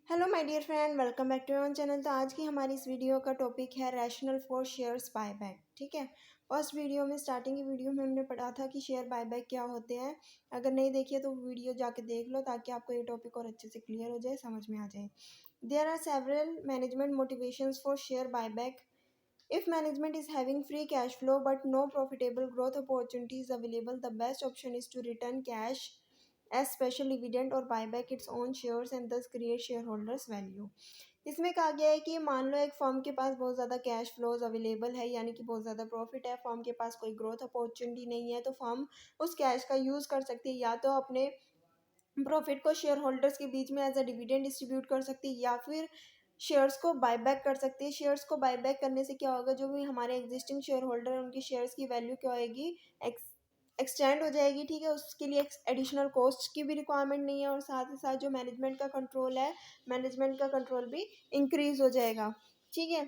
Hello my dear friend, welcome back to your channel. तो आज की हमारी इस वीडियो का टॉपिक है रैशनल फॉर शेयर्स बायबैक। ठीक है। फर्स्ट वीडियो में स्टार्टिंग की वीडियो में हमने पढ़ा था कि शेयर बायबैक क्या होते हैं। अगर नहीं देखिए तो वीडियो जाके देख लो ताकि आपको ये टॉपिक और अच्छे से क्लियर हो जाए, समझ में आ जाए। There are several management motivations for share buyback. If management is having free cash flow but no profitable growth opportunities available, the best option is to return cash as special dividend or buy back its own shares and thus create shareholders value। इसमें कहा गया है कि मान लो एक firm के पास बहुत ज़्यादा कैश फ्लोज अवेलेबल है, यानी कि बहुत ज़्यादा प्रॉफिट है, फर्म के पास कोई ग्रोथ अपॉर्चुनिटी नहीं है, तो फर्म उस कैश का यूज़ कर सकती है, या तो अपने प्रॉफिट को शेयर होल्डर्स के बीच में एज अ डिविडेंड डिस्ट्रीब्यूट कर सकती है, या फिर शेयर्स को बायबैक कर सकती है। शेयर्स को बायबैक करने से क्या होगा, जो भी हमारे एग्जिस्टिंग शेयर होल्डर हैं उनकी शेयर्स की वैल्यू क्या होएगी, एक्सटेंड हो जाएगी। ठीक है। उसके लिए एडिशनल कॉस्ट की भी रिक्वायरमेंट नहीं है, और साथ ही साथ जो मैनेजमेंट का कंट्रोल है, मैनेजमेंट का कंट्रोल भी इंक्रीज हो जाएगा। ठीक है।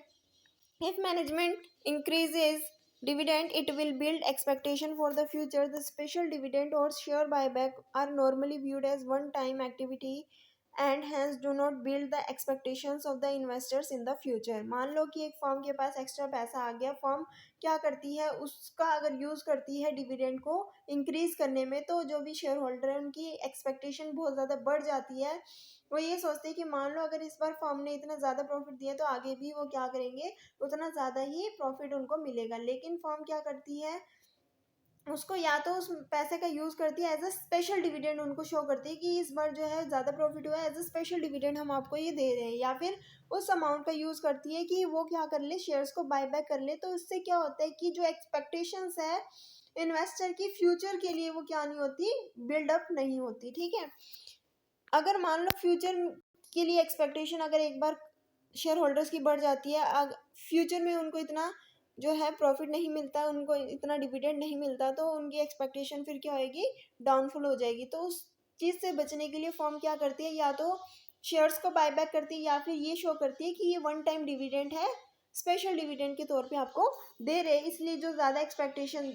If management increases dividend, it will build expectation for the future. The special dividend or share buyback are normally viewed as one-time activity and hence do not build the expectations of the investors in the future। मान लो कि एक firm के पास extra पैसा आ गया, firm क्या करती है, उसका अगर यूज़ करती है डिविडेंड को इंक्रीज करने में, तो जो भी शेयर होल्डर है उनकी एक्सपेक्टेशन बहुत ज़्यादा बढ़ जाती है। वो ये सोचते हैं कि मान लो अगर इस बार फर्म ने इतना ज़्यादा प्रॉफिट दिया तो आगे भी वो क्या करेंगे, उतना ज़्यादा ही प्रॉफिट उनको मिलेगा। लेकिन फर्म क्या करती है, उसको या तो उस पैसे का यूज़ करती है एज अ स्पेशल डिविडेंड, उनको शो करती है कि इस बार जो है ज़्यादा प्रॉफिट हुआ है, एज अ स्पेशल डिविडेंड हम आपको ये दे रहे हैं, या फिर उस अमाउंट का यूज़ करती है कि वो क्या कर ले, शेयर्स को बाय बैक कर ले। तो इससे क्या होता है कि जो एक्सपेक्टेशंस है इन्वेस्टर की फ्यूचर के लिए, वो क्या नहीं होती, बिल्डअप नहीं होती। ठीक है। अगर मान लो फ्यूचर के लिए एक्सपेक्टेशन अगर एक बार शेयर होल्डर्स की बढ़ जाती है, फ्यूचर में उनको इतना जो है प्रॉफिट नहीं मिलता, उनको इतना डिविडेंड नहीं मिलता, तो उनकी एक्सपेक्टेशन फिर क्या होएगी, डाउनफॉल हो जाएगी। तो उस चीज़ से बचने के लिए फर्म क्या करती है, या तो शेयर्स को बायबैक करती है, या फिर ये शो करती है कि ये वन टाइम डिविडेंड है, स्पेशल डिविडेंड के तौर पे आपको दे रहे, इसलिए जो ज़्यादा एक्सपेक्टेशन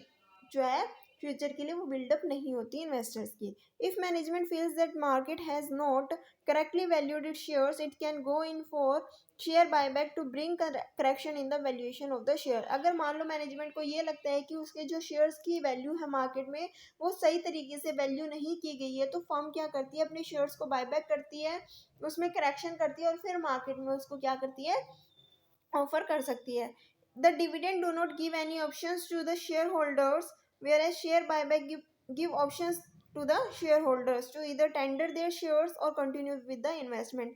जो है फ्यूचर के लिए वो बिल्डअप नहीं होती इन्वेस्टर्स की। If management feels that market has not correctly valued its shares, it can go in for share buyback to bring correction in the valuation of the share। अगर मान लो मैनेजमेंट को ये लगता है कि उसके जो शेयर्स की वैल्यू है मार्केट में वो सही तरीके से वैल्यू नहीं की गई है, तो फर्म क्या करती है, अपने शेयर्स को बायबैक करती है, उसमें करेक्शन करती है, और फिर मार्केट में उसको क्या करती है, ऑफर कर सकती है। The dividend do not give any options to the share holders, whereas share buyback give options to the share holders to either tender their shares और continue with the investment.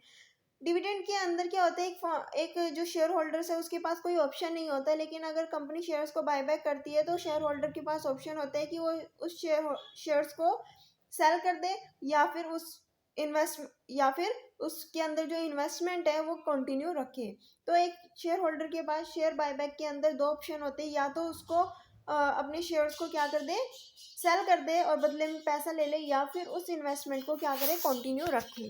Dividend के अंदर क्या होता है, एक जो share holders है उसके पास कोई ऑप्शन नहीं होता, लेकिन अगर कंपनी शेयर्स को बायबैक करती है तो शेयर होल्डर के पास ऑप्शन होता है कि वो उस शेयर्स को सेल कर दे, या फिर उस इन्वेस्ट या फिर उसके अंदर जो इन्वेस्टमेंट है वो कंटिन्यू रखे। तो एक शेयर होल्डर के पास शेयर बायबैक के अंदर दो ऑप्शन होते हैं, या तो उसको अपने शेयर्स को क्या कर दे, सेल कर दे और बदले में पैसा ले ले, या फिर उस इन्वेस्टमेंट को क्या करे, कंटिन्यू रखे।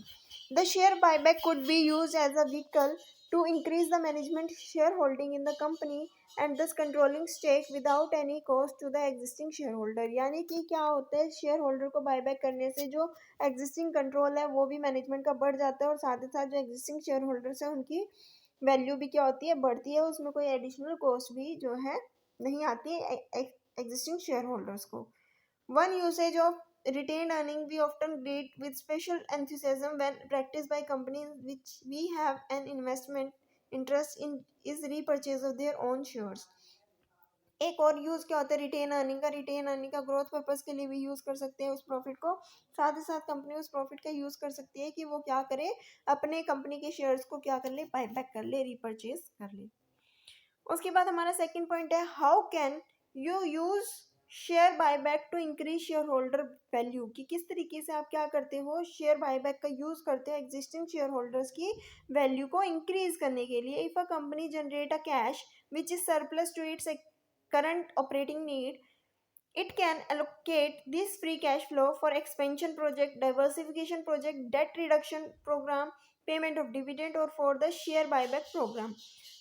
The share buyback could be use as a vehicle to increase the management shareholding in the company and thus controlling stake without any cost to the existing shareholder। यानी कि क्या होता है, शेयर होल्डर को buyback करने से जो existing control है वो भी मैनेजमेंट का बढ़ जाता है, और साथ ही साथ जो एग्जिस्टिंग शेयर होल्डर्स है उनकी वैल्यू भी क्या होती है, बढ़ती है, उसमें कोई एडिशनल कॉस्ट भी जो है नहीं आती है एग्जिस्टिंग शेयर होल्डर्स को। One usage of retained earning we often greet with special enthusiasm when practiced by companies which we have an investment interest in is repurchase of their own shares। एक और use क्या होता है retain earning का, retain earning का growth purpose के लिए भी यूज़ कर सकते हैं उस प्रॉफिट को, साथ ही साथ कंपनी उस प्रॉफिट का यूज़ कर सकती है कि वो क्या करे, अपने कंपनी के शेयर्स को क्या कर ले, बायबैक कर ले, रिपर्चेज कर ले। उसके बाद हमारा सेकंड पॉइंट है, how can you use share buyback to increase share holder value, कि किस तरीके से आप क्या करते हो, शेयर बायबैक का यूज करते हो एग्जिस्टिंग शेयर होल्डर्स की वैल्यू को इंक्रीज करने के लिए। If a company generate a cash which is surplus to its current operating need, it can allocate this free cash flow for expansion project, diversification project, debt reduction program, payment of dividend, or for the share buyback program।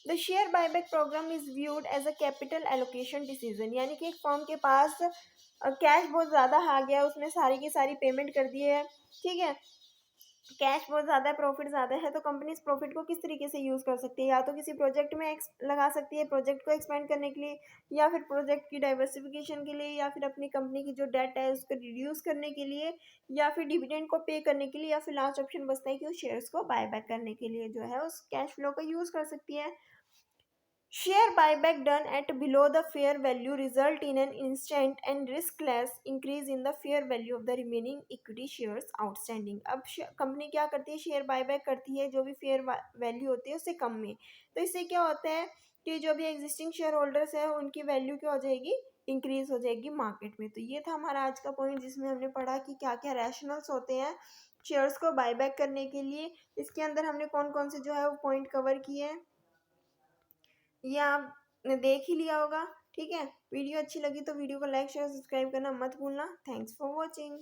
The share buyback program is viewed as a capital allocation decision। यानी कि एक firm के पास cash बहुत ज़्यादा आ गया, उसने सारी की सारी पेमेंट कर दी है, ठीक है, कैश बहुत ज़्यादा है, प्रॉफिट ज़्यादा है, तो कंपनी इस प्रॉफिट को किस तरीके से यूज़ कर सकती है, या तो किसी प्रोजेक्ट में लगा सकती है प्रोजेक्ट को एक्सपेंड करने के लिए, या फिर प्रोजेक्ट की डाइवर्सिफिकेशन के लिए, या फिर अपनी कंपनी की जो डेट है उसको रिड्यूस करने के लिए, या फिर डिविडेंड को पे करने के लिए, या फिर लास्ट ऑप्शन बचता है कि उस शेयर्स को बाय बैक करने के लिए जो है उस कैश फ्लो का यूज़ कर सकती है। Share buyback done at below the fair value result in an instant and riskless increase in the fair value of the remaining equity shares outstanding। अब कंपनी क्या करती है, शेयर बायबैक करती है जो भी फेयर वैल्यू होती है उससे कम में। तो इससे क्या होता है कि जो भी एग्जिस्टिंग शेयर होल्डर्स है उनकी वैल्यू क्या हो जाएगी, इंक्रीज हो जाएगी मार्केट में। तो ये था हमारा आज का पॉइंट जिसमें हमने पढ़ा कि क्या क्या रैशनल्स होते हैं शेयर्स को बायबैक करने के लिए। इसके अंदर हमने कौन कौन से जो है वो पॉइंट कवर किए हैं ये आपने देख ही लिया होगा। ठीक है, वीडियो अच्छी लगी तो वीडियो को लाइक शेयर सब्सक्राइब करना मत भूलना। Thanks for watching.